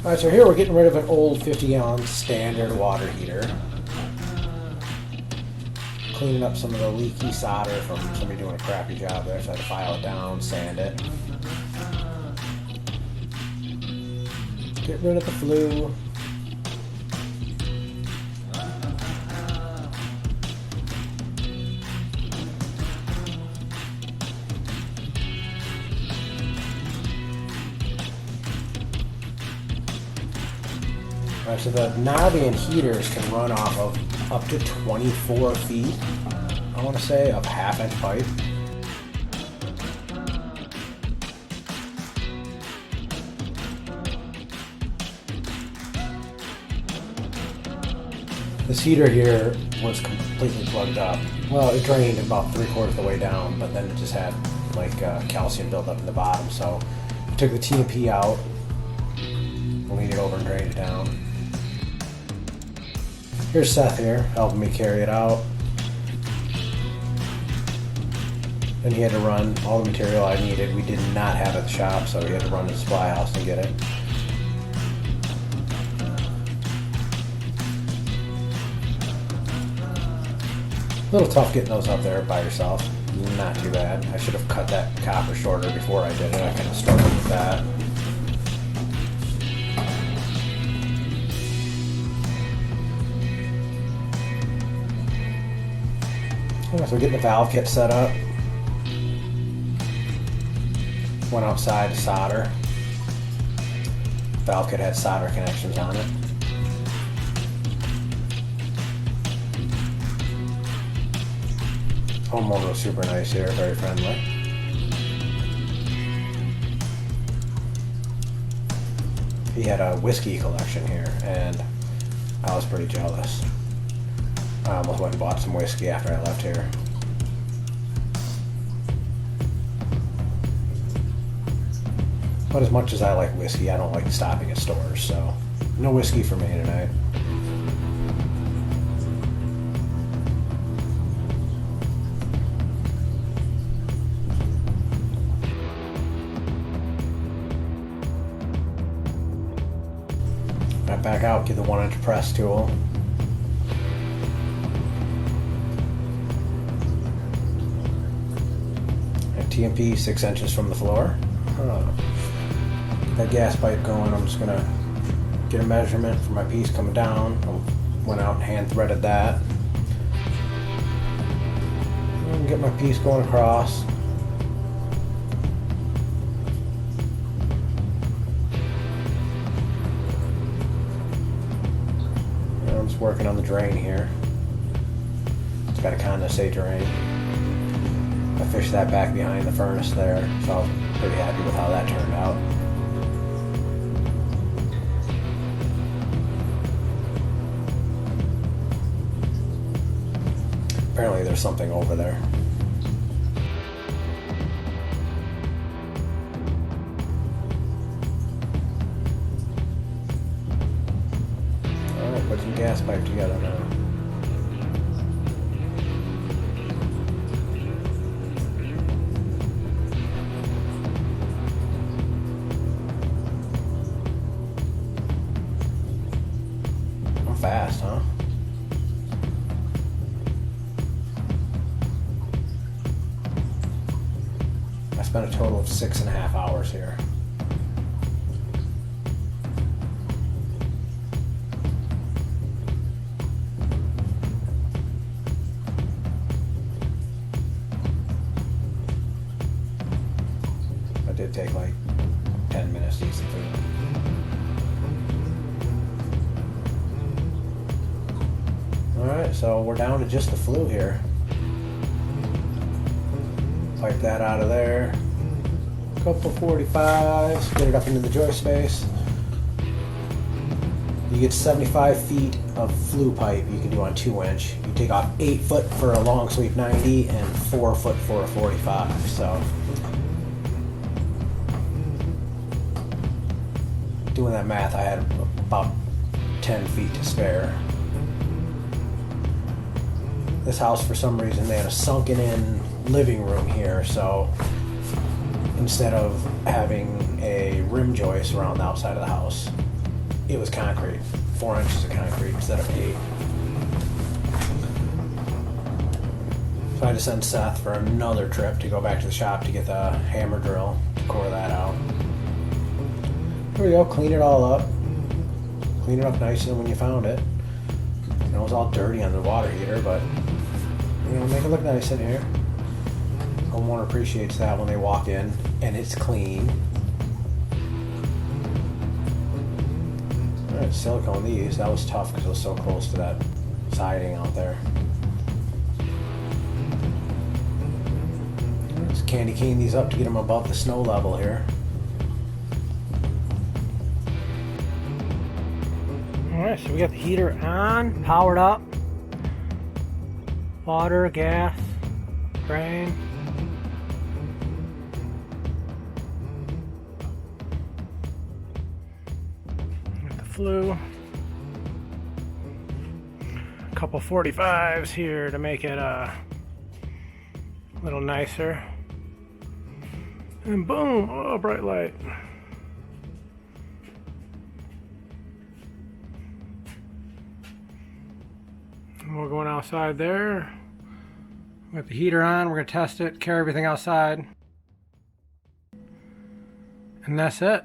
Alright, so here we're getting rid of an old 50-gallon standard water heater. Cleaning up some of the leaky solder from somebody doing a crappy job there, so I had to file it down, sand it. Get rid of the flue. Alright, so the Navien heaters can run off of up to 24 feet, I want to say, of half-inch pipe. This heater here was completely plugged up. Well, it drained about 3/4 of the way down, but then it just had like calcium buildup in the bottom. So I took the T&P out, leaned it over and drained it down. Here's Seth here, helping me carry it out. Then he had to run all the material I needed. We did not have at the shop, so he had to run to the supply house and get it. A little tough getting those up there by yourself. Not too bad. I should have cut that copper shorter before I did it. I kind of struggled with that. So getting the valve kit set up. Went outside to solder. Valve kit had solder connections on it. Homeowner was super nice here, very friendly. He had a whiskey collection here, and I was pretty jealous. I almost went and bought some whiskey after I left here. But as much as I like whiskey, I don't like stopping at stores, so no whiskey for me tonight. Right back out, get the 1-inch press tool. T&P 6 inches from the floor. That gas pipe going, I'm just gonna get a measurement for my piece coming down. I went out and hand threaded that. And get my piece going across. And I'm just working on the drain here. It's got a condensate drain. I fished that back behind the furnace there, so I was pretty happy with how that turned out. Apparently there's something over there. Alright, put some gas pipe together now. Fast, huh? I spent a total of 6.5 hours here. It did take like 10 minutes to eat some food. Alright, so we're down to just the flue here. Pipe that out of there. Couple 45s, get it up into the joist space. You get 75 feet of flue pipe you can do on 2-inch. You take off 8 foot for a long sweep 90 and 4 foot for a 45. So doing that math, I had about 10 feet to spare. This house, for some reason, they had a sunken in living room here, so instead of having a rim joist around the outside of the house, it was concrete, 4 inches of concrete instead of 8. So I had to send Seth for another trip to go back to the shop to get the hammer drill to core that out. There we go, clean it all up. Clean it up nicer than when you found it. You know, it was all dirty on the water heater, but you know, make it look nice in here. Homeowner appreciates that when they walk in and it's clean. Alright, silicone these. That was tough because it was so close to that siding out there. Let's candy cane these up to get them above the snow level here. Alright, so we got the heater on, powered up. Water, gas, drain. Got the flue. A couple 45s here to make it a little nicer. And boom, oh, bright light. We're going outside there. We got the heater on. We're going to test it, carry everything outside. And that's it.